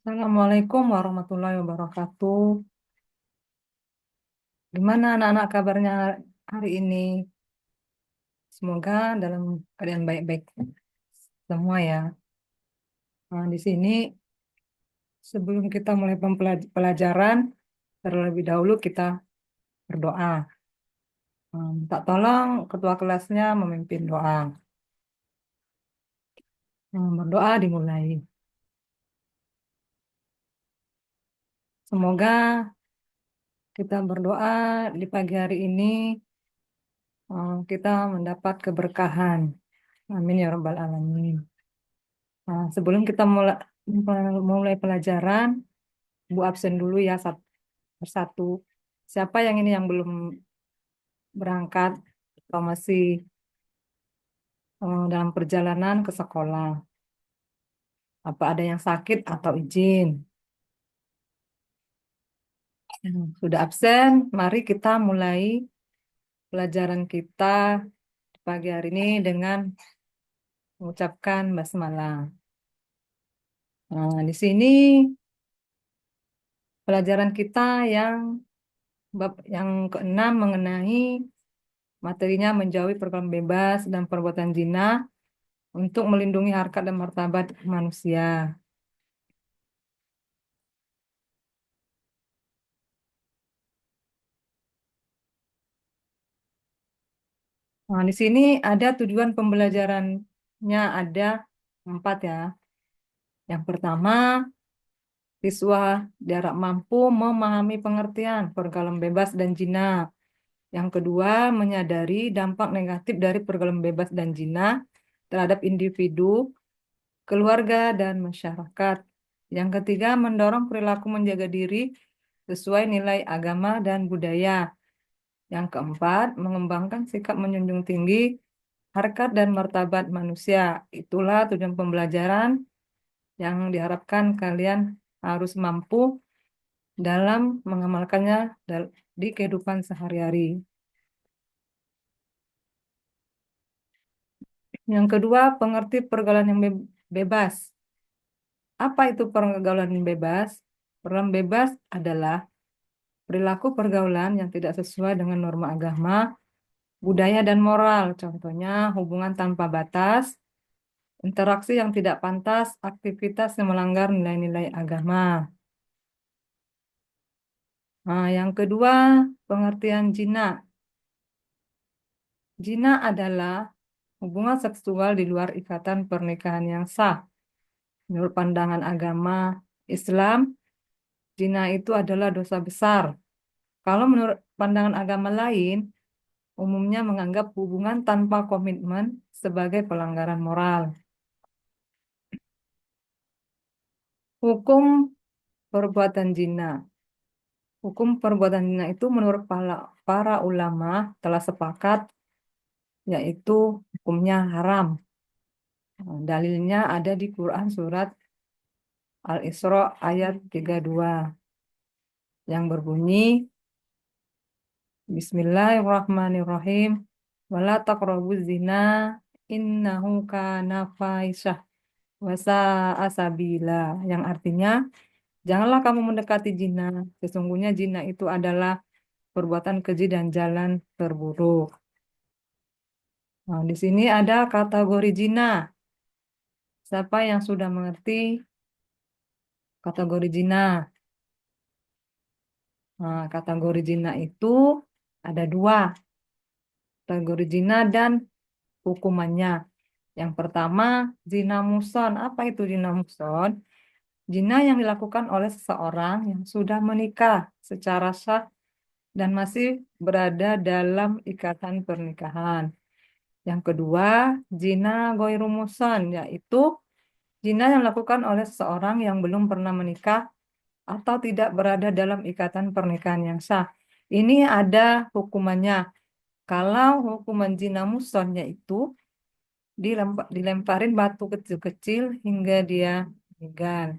Assalamualaikum warahmatullahi wabarakatuh. Gimana anak-anak kabarnya hari ini? Semoga dalam keadaan baik-baik semua ya. Nah, di sini sebelum kita mulai pelajaran, terlebih dahulu kita berdoa. Tak tolong ketua kelasnya memimpin doa. Berdoa dimulai. Semoga kita berdoa di pagi hari ini kita mendapat keberkahan. Amin ya rabbal alamin. Nah, sebelum kita mulai pelajaran, Bu absen dulu ya persatu. Siapa yang ini yang belum berangkat atau masih dalam perjalanan ke sekolah? Apa ada yang sakit atau izin? Sudah absen, mari kita mulai pelajaran kita di pagi hari ini dengan mengucapkan basmalah. Nah, di sini pelajaran kita yang bab yang keenam mengenai materinya menjauhi pergaulan bebas dan perbuatan zina untuk melindungi harkat dan martabat manusia. Nah, di sini ada tujuan pembelajarannya ada 4 ya. Yang pertama, siswa diharap mampu memahami pengertian pergaulan bebas dan zina. Yang kedua, menyadari dampak negatif dari pergaulan bebas dan zina terhadap individu, keluarga, dan masyarakat. Yang ketiga, mendorong perilaku menjaga diri sesuai nilai agama dan budaya. Yang keempat, mengembangkan sikap menjunjung tinggi harkat dan martabat manusia. Itulah tujuan pembelajaran yang diharapkan kalian harus mampu dalam mengamalkannya di kehidupan sehari-hari. Yang kedua, pengerti pergaulan yang bebas. Apa itu pergaulan yang bebas? Pergaulan bebas adalah perilaku pergaulan yang tidak sesuai dengan norma agama, budaya, dan moral. Contohnya, hubungan tanpa batas, interaksi yang tidak pantas, aktivitas yang melanggar nilai-nilai agama. Nah, yang kedua, pengertian jina. Jina adalah hubungan seksual di luar ikatan pernikahan yang sah. Menurut pandangan agama Islam, zina itu adalah dosa besar. Kalau menurut pandangan agama lain, umumnya menganggap hubungan tanpa komitmen sebagai pelanggaran moral. Hukum perbuatan zina. Hukum perbuatan zina itu menurut para ulama telah sepakat, yaitu hukumnya haram. Dalilnya ada di Quran surat Al-Isra ayat 32 yang berbunyi Bismillahirrahmanirrahim. Wala taqrabuz zina innahu kana fahisyah wa sa'a sabila. Yang artinya, janganlah kamu mendekati zina. Sesungguhnya zina itu adalah perbuatan keji dan jalan terburuk. Nah, di sini ada kategori zina. Siapa yang sudah mengerti kategori zina? Nah, kategori zina itu ada 2. Kategori zina dan hukumannya. Yang pertama, zina muson. Apa itu zina muson? Zina yang dilakukan oleh seseorang yang sudah menikah secara sah dan masih berada dalam ikatan pernikahan. Yang kedua, zina goiru muson, yaitu zina yang dilakukan oleh seseorang yang belum pernah menikah atau tidak berada dalam ikatan pernikahan yang sah. Ini ada hukumannya. Kalau hukuman zina musonnya itu dilemparin batu kecil-kecil hingga dia meninggal.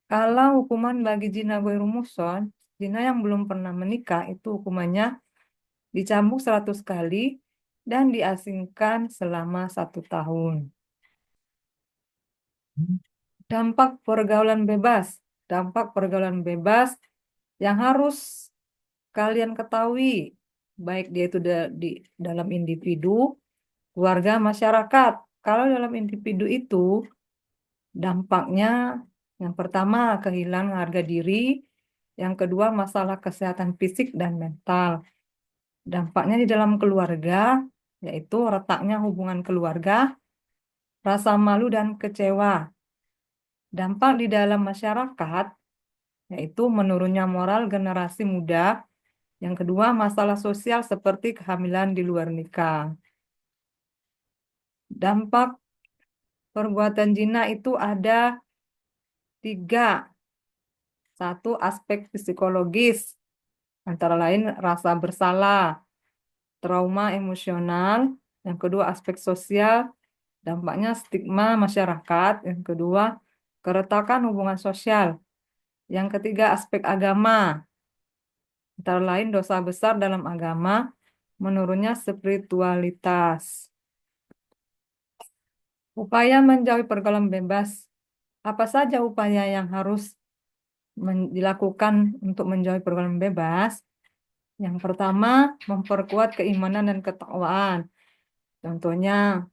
Kalau hukuman bagi zina ghairu muhsan, zina yang belum pernah menikah itu hukumannya dicambuk 100 kali dan diasingkan selama 1 tahun. Dampak pergaulan bebas. Dampak pergaulan bebas yang harus kalian ketahui, baik dia itu di dalam individu, keluarga, masyarakat. Kalau dalam individu itu, dampaknya yang pertama kehilangan harga diri, yang kedua masalah kesehatan fisik dan mental. Dampaknya di dalam keluarga, yaitu retaknya hubungan keluarga, rasa malu dan kecewa. Dampak di dalam masyarakat, yaitu menurunnya moral generasi muda. Yang kedua, masalah sosial seperti kehamilan di luar nikah. Dampak perbuatan zina itu ada tiga. Satu, aspek psikologis, antara lain rasa bersalah, trauma emosional. Yang kedua, aspek sosial, dampaknya stigma masyarakat. Yang kedua, keretakan hubungan sosial. Yang ketiga, aspek agama, antara lain dosa besar dalam agama, menurunnya spiritualitas. Upaya menjauhi pergaulan bebas. Apa saja upaya yang harus dilakukan untuk menjauhi pergaulan bebas? Yang pertama, memperkuat keimanan dan ketakwaan. Contohnya,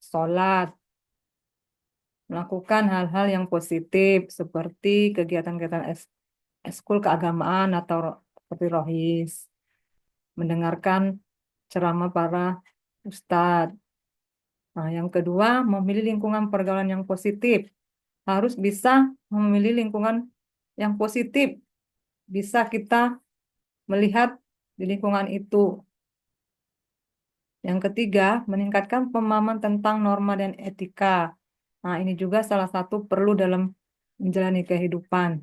sholat, melakukan hal-hal yang positif seperti kegiatan-kegiatan eskul keagamaan atau seperti rohis, mendengarkan ceramah para ustadz. Nah, yang kedua, memilih lingkungan pergaulan yang positif. Harus bisa memilih lingkungan yang positif. Bisa kita melihat di lingkungan itu. Yang ketiga, meningkatkan pemahaman tentang norma dan etika. Nah, ini juga salah satu perlu dalam menjalani kehidupan.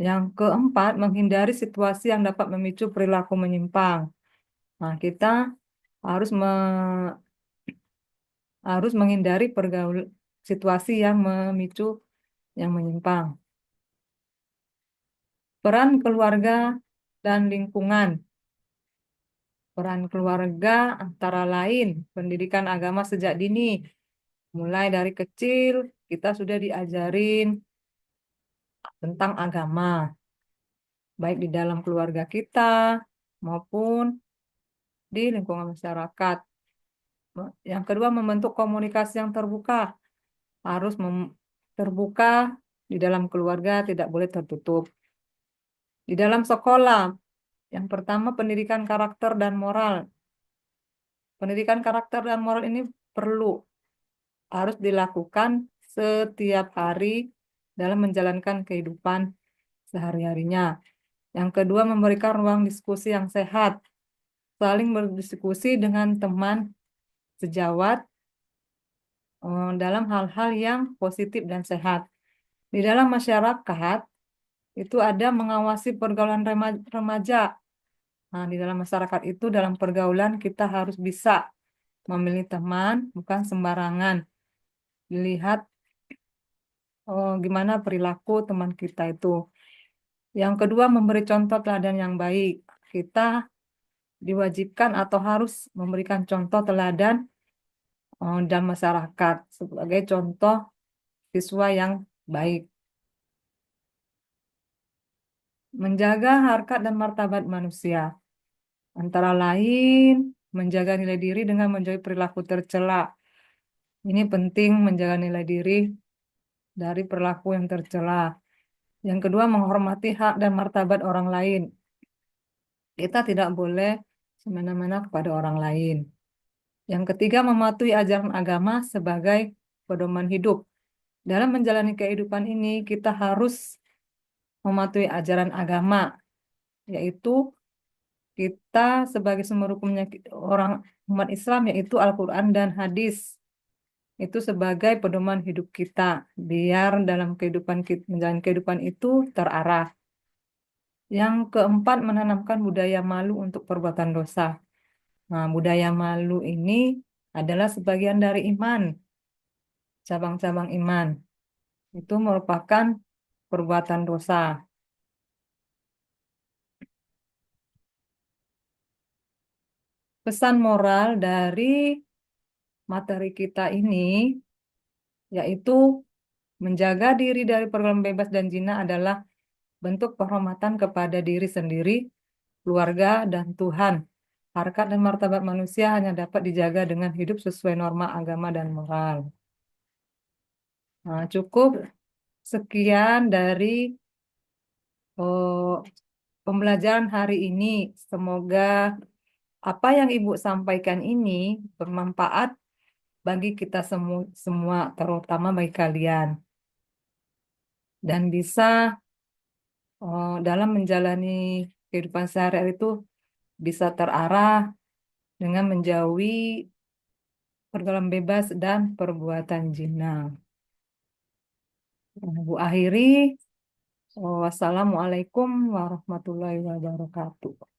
Yang keempat, menghindari situasi yang dapat memicu perilaku menyimpang. Nah, kita harus harus menghindari situasi yang memicu yang menyimpang. Peran keluarga dan lingkungan. Peran keluarga antara lain pendidikan agama sejak dini. Mulai dari kecil kita sudah diajarin tentang agama, baik di dalam keluarga kita maupun di lingkungan masyarakat. Yang kedua, membentuk komunikasi yang terbuka. Harus terbuka di dalam keluarga, tidak boleh tertutup. Di dalam sekolah, yang pertama pendidikan karakter dan moral. Pendidikan karakter dan moral ini perlu, harus dilakukan setiap hari dalam menjalankan kehidupan sehari-harinya. Yang kedua, memberikan ruang diskusi yang sehat, saling berdiskusi dengan teman sejawat dalam hal-hal yang positif dan sehat. Di dalam masyarakat, itu ada mengawasi pergaulan remaja. Nah, di dalam masyarakat itu, dalam pergaulan kita harus bisa memilih teman, bukan sembarangan. Dilihat gimana perilaku teman kita itu. Yang kedua, memberi contoh teladan yang baik. Kita diwajibkan atau harus memberikan contoh teladan dan masyarakat sebagai contoh siswa yang baik. Menjaga harkat dan martabat manusia. Antara lain, menjaga nilai diri dengan menjauhi perilaku tercela. Ini penting menjaga nilai diri dari perilaku yang tercela. Yang kedua, menghormati hak dan martabat orang lain. Kita tidak boleh semena-mena kepada orang lain. Yang ketiga, mematuhi ajaran agama sebagai pedoman hidup. Dalam menjalani kehidupan ini, kita harus mematuhi ajaran agama, yaitu kita sebagai sumber hukumnya orang umat Islam, yaitu Al-Quran dan hadis. Itu sebagai pedoman hidup kita, biar dalam kehidupan kita, menjalani kehidupan itu terarah. Yang keempat, menanamkan budaya malu untuk perbuatan dosa. Nah, budaya malu ini adalah sebagian dari iman, cabang-cabang iman. Itu merupakan perbuatan dosa. Pesan moral dari materi kita ini yaitu Menjaga diri dari pergaulan bebas dan zina adalah bentuk penghormatan kepada diri sendiri, keluarga, dan Tuhan. Harkat dan martabat manusia hanya dapat dijaga dengan hidup sesuai norma agama dan moral. Nah, cukup sekian dari oh, pembelajaran hari ini. Semoga apa yang Ibu sampaikan ini bermanfaat bagi kita semua, terutama bagi kalian, dan bisa dalam menjalani kehidupan sehari-hari itu bisa terarah dengan menjauhi pergaulan bebas dan perbuatan zina. Bu akhiri, wassalamualaikum warahmatullahi wabarakatuh.